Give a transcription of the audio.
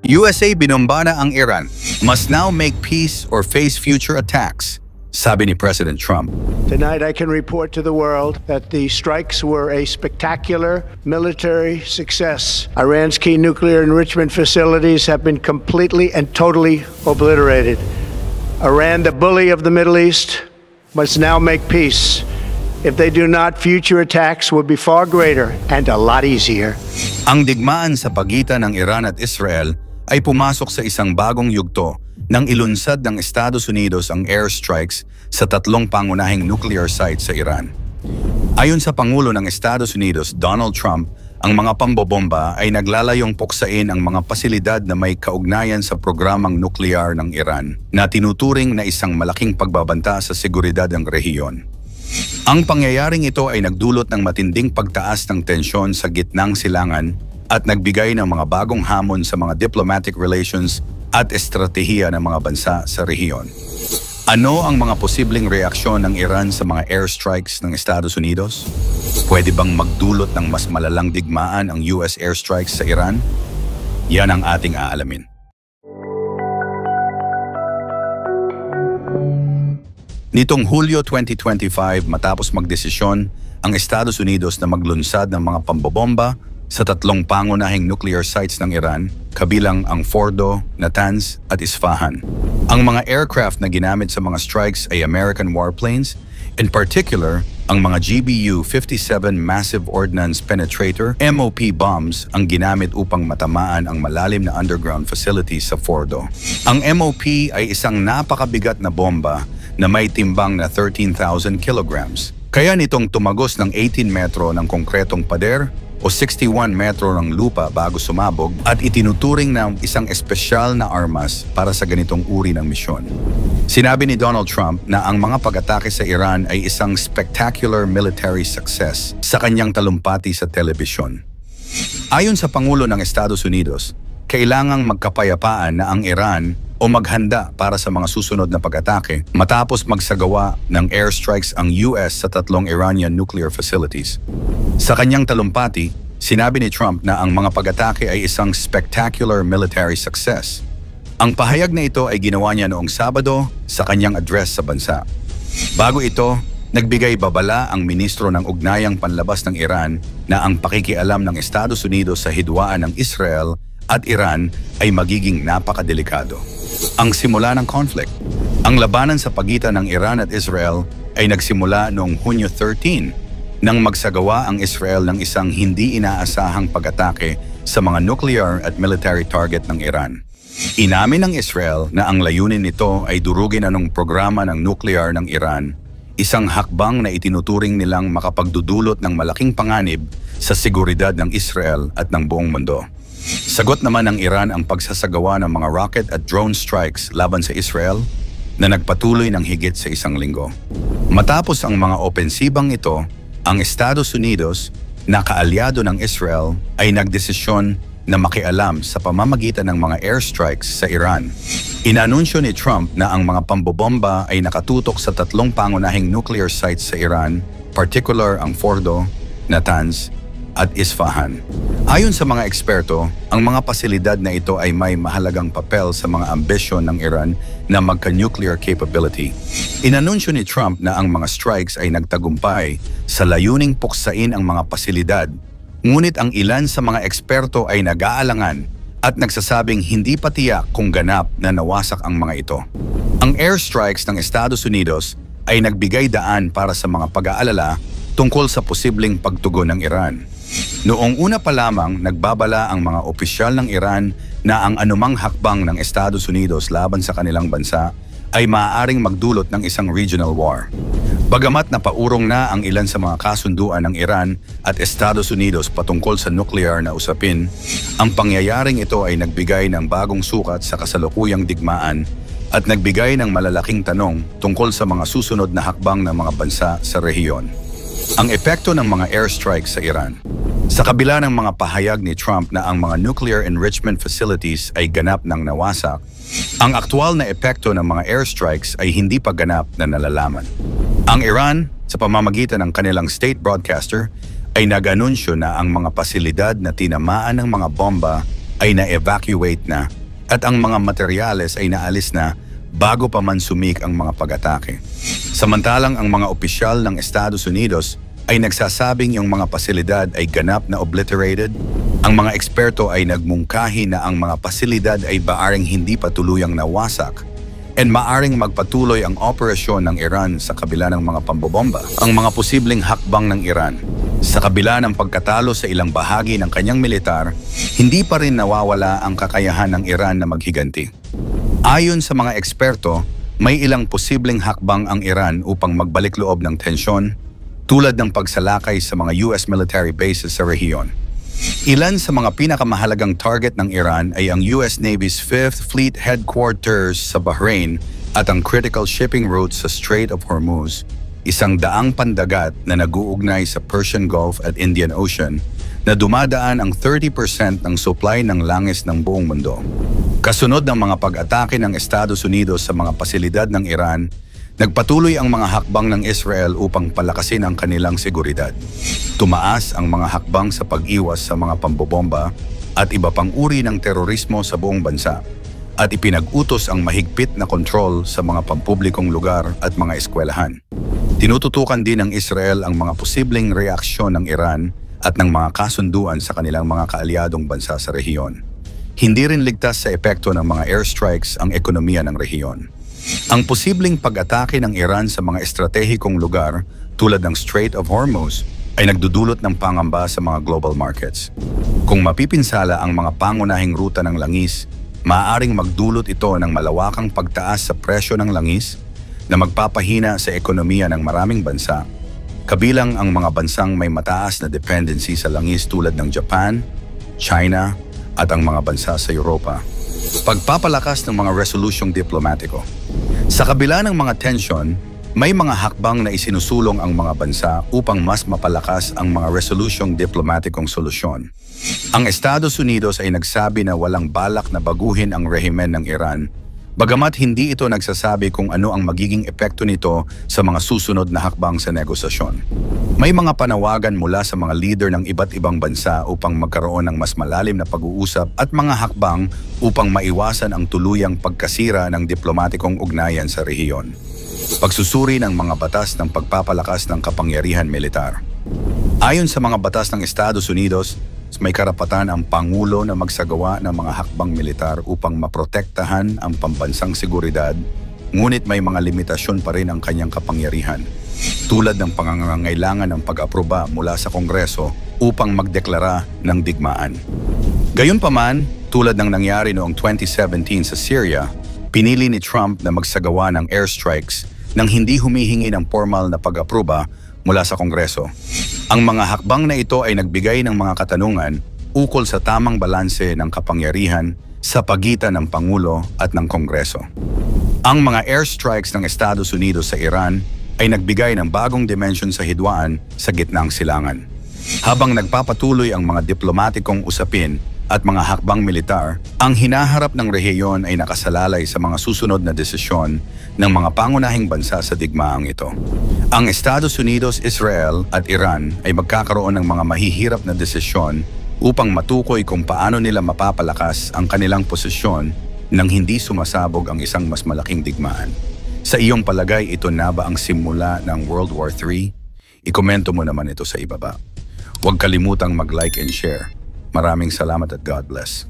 USA binomba na ang Iran, must now make peace or face future attacks, sabi ni President Trump. Tonight I can report to the world that the strikes were a spectacular military success. Iran's key nuclear enrichment facilities have been completely and totally obliterated. Iran, the bully of the Middle East, must now make peace. If they do not, future attacks will be far greater and a lot easier. Ang digmaan sa pagitan ng Iran at Israel ay pumasok sa isang bagong yugto nang ilunsad ng Estados Unidos ang airstrikes sa tatlong pangunahing nuclear sites sa Iran. Ayon sa Pangulo ng Estados Unidos, Donald Trump, ang mga pambobomba ay naglalayong puksain ang mga pasilidad na may kaugnayan sa programang nuklear ng Iran na tinuturing na isang malaking pagbabanta sa seguridad ng rehiyon. Ang pangyayaring ito ay nagdulot ng matinding pagtaas ng tensyon sa gitnang silangan at nagbigay ng mga bagong hamon sa mga diplomatic relations at estratehiya ng mga bansa sa rehiyon. Ano ang mga posibleng reaksyon ng Iran sa mga airstrikes ng Estados Unidos? Pwede bang magdulot ng mas malalang digmaan ang US airstrikes sa Iran? Yan ang ating aalamin. Nitong Hulyo 2025 matapos magdesisyon ang Estados Unidos na maglunsad ng mga pambobomba sa tatlong pangunahing nuclear sites ng Iran, kabilang ang Fordo, Natanz at Isfahan. Ang mga aircraft na ginamit sa mga strikes ay American warplanes, in particular, ang mga GBU-57 Massive Ordnance Penetrator MOP bombs ang ginamit upang matamaan ang malalim na underground facilities sa Fordo. Ang MOP ay isang napakabigat na bomba na may timbang na 13,000 kilograms. Kaya nitong tumagos ng 18 metro ng konkretong pader o 61 metro ng lupa bago sumabog at itinuturing ng isang espesyal na armas para sa ganitong uri ng misyon. Sinabi ni Donald Trump na ang mga pag-atake sa Iran ay isang spectacular military success sa kanyang talumpati sa telebisyon. Ayon sa Pangulo ng Estados Unidos, kailangang magkapayapaan na ang Iran o maghanda para sa mga susunod na pag-atake matapos magsagawa ng airstrikes ang US sa tatlong Iranian nuclear facilities. Sa kanyang talumpati, sinabi ni Trump na ang mga pag-atake ay isang spectacular military success. Ang pahayag na ito ay ginawa niya noong Sabado sa kanyang address sa bansa. Bago ito, nagbigay babala ang ministro ng Ugnayang Panlabas ng Iran na ang pakikialam ng Estados Unidos sa hidwaan ng Israel at Iran ay magiging napakadelikado. Ang simula ng conflict. Ang labanan sa pagitan ng Iran at Israel ay nagsimula noong Hunyo 13 nang magsagawa ang Israel ng isang hindi inaasahang pag-atake sa mga nuclear at military target ng Iran. Inamin ng Israel na ang layunin nito ay durugin anong programa ng nuclear ng Iran, isang hakbang na itinuturing nilang makapagdudulot ng malaking panganib sa seguridad ng Israel at ng buong mundo. Sagot naman ng Iran ang pagsasagawa ng mga rocket at drone strikes laban sa Israel na nagpatuloy ng higit sa isang linggo. Matapos ang mga opensibang ito, ang Estados Unidos na kaalyado ng Israel ay nagdesisyon na makialam sa pamamagitan ng mga airstrikes sa Iran. Inanunsyo ni Trump na ang mga pambobomba ay nakatutok sa tatlong pangunahing nuclear sites sa Iran, particular ang Fordo, Natanz at Isfahan. Ayon sa mga eksperto, ang mga pasilidad na ito ay may mahalagang papel sa mga ambisyon ng Iran na magka-nuclear capability. Inanunsyo ni Trump na ang mga strikes ay nagtagumpay sa layuning puksain ang mga pasilidad, ngunit ang ilan sa mga eksperto ay nag-aalangan at nagsasabing hindi pa tiyak kung ganap na nawasak ang mga ito. Ang airstrikes ng Estados Unidos ay nagbigay daan para sa mga pag-aalala tungkol sa posibleng pagtugon ng Iran. Noong una pa lamang, nagbabala ang mga opisyal ng Iran na ang anumang hakbang ng Estados Unidos laban sa kanilang bansa ay maaaring magdulot ng isang regional war. Bagamat napaurong na ang ilan sa mga kasunduan ng Iran at Estados Unidos patungkol sa nuclear na usapin, ang pangyayaring ito ay nagbigay ng bagong sukat sa kasalukuyang digmaan at nagbigay ng malalaking tanong tungkol sa mga susunod na hakbang ng mga bansa sa rehiyon. Ang epekto ng mga airstrikes sa Iran. Sa kabila ng mga pahayag ni Trump na ang mga nuclear enrichment facilities ay ganap ng nawasak, ang aktual na epekto ng mga airstrikes ay hindi pa ganap na nalalaman. Ang Iran, sa pamamagitan ng kanilang state broadcaster, ay nag-anunsyo na ang mga pasilidad na tinamaan ng mga bomba ay na-evacuate na at ang mga materyales ay naalis na bago pa man sumik ang mga pag-atake. Samantalang ang mga opisyal ng Estados Unidos ay nagsasabing yung mga pasilidad ay ganap na obliterated. Ang mga eksperto ay nagmungkahi na ang mga pasilidad ay baaring hindi pa tuluyang nawasak and maaring magpatuloy ang operasyon ng Iran sa kabila ng mga pambobomba. Ang mga posibleng hakbang ng Iran sa kabila ng pagkatalo sa ilang bahagi ng kanyang militar, hindi pa rin nawawala ang kakayahan ng Iran na maghiganti. Ayon sa mga eksperto, may ilang posibleng hakbang ang Iran upang magbalik loob ng tensyon, tulad ng pagsalakay sa mga US military bases sa rehiyon. Ilan sa mga pinakamahalagang target ng Iran ay ang US Navy's 5th Fleet Headquarters sa Bahrain at ang critical shipping routes sa Strait of Hormuz, isang daang pandagat na nag-uugnay sa Persian Gulf at Indian Ocean na dumadaan ang 30% ng supply ng langis ng buong mundo. Kasunod ng mga pag-atake ng Estados Unidos sa mga pasilidad ng Iran, nagpatuloy ang mga hakbang ng Israel upang palakasin ang kanilang seguridad. Tumaas ang mga hakbang sa pag-iwas sa mga pambobomba at iba pang uri ng terorismo sa buong bansa at ipinag-utos ang mahigpit na kontrol sa mga pampublikong lugar at mga eskwelahan. Tinututukan din ng Israel ang mga posibleng reaksyon ng Iran at ng mga kasunduan sa kanilang mga kaalyadong bansa sa rehiyon. Hindi rin ligtas sa epekto ng mga airstrikes ang ekonomiya ng rehiyon. Ang posibleng pag-atake ng Iran sa mga estratehikong lugar tulad ng Strait of Hormuz ay nagdudulot ng pangamba sa mga global markets. Kung mapipinsala ang mga pangunahing ruta ng langis, maaaring magdulot ito ng malawakang pagtaas sa presyo ng langis na magpapahina sa ekonomiya ng maraming bansa, kabilang ang mga bansang may mataas na dependency sa langis tulad ng Japan, China, at ang mga bansa sa Europa. Pagpapalakas ng mga resolusyong diplomatiko. Sa kabila ng mga tensyon, may mga hakbang na isinusulong ang mga bansa upang mas mapalakas ang mga resolusyong diplomatikong solusyon. Ang Estados Unidos ay nagsabi na walang balak na baguhin ang rehimen ng Iran, bagamat hindi ito nagsasabi kung ano ang magiging epekto nito sa mga susunod na hakbang sa negosasyon. May mga panawagan mula sa mga leader ng iba't ibang bansa upang magkaroon ng mas malalim na pag-uusap at mga hakbang upang maiwasan ang tuluyang pagkasira ng diplomatikong ugnayan sa rehiyon. Pagsusuri ng mga batas ng pagpapalakas ng kapangyarihan militar. Ayon sa mga batas ng Estados Unidos, may karapatan ang Pangulo na magsagawa ng mga hakbang militar upang maprotektahan ang pambansang seguridad, ngunit may mga limitasyon pa rin ang kanyang kapangyarihan, tulad ng pangangailangan ng pag-aproba mula sa Kongreso upang magdeklara ng digmaan. Gayunpaman, tulad ng nangyari noong 2017 sa Syria, pinili ni Trump na magsagawa ng airstrikes nang hindi humihingi ng formal na pag-aproba mula sa Kongreso. Ang mga hakbang na ito ay nagbigay ng mga katanungan ukol sa tamang balanse ng kapangyarihan sa pagitan ng Pangulo at ng Kongreso. Ang mga airstrikes ng Estados Unidos sa Iran ay nagbigay ng bagong dimensyon sa hidwaan sa gitnang silangan. Habang nagpapatuloy ang mga diplomatikong usapin at mga hakbang militar, ang hinaharap ng rehiyon ay nakasalalay sa mga susunod na desisyon ng mga pangunahing bansa sa digmaang ito. Ang Estados Unidos, Israel at Iran ay magkakaroon ng mga mahihirap na desisyon upang matukoy kung paano nila mapapalakas ang kanilang posisyon nang hindi sumasabog ang isang mas malaking digmaan. Sa iyong palagay, ito na ba ang simula ng World War III? Ikomento mo naman ito sa ibaba. Huwag kalimutang mag-like and share. Maraming salamat at God bless.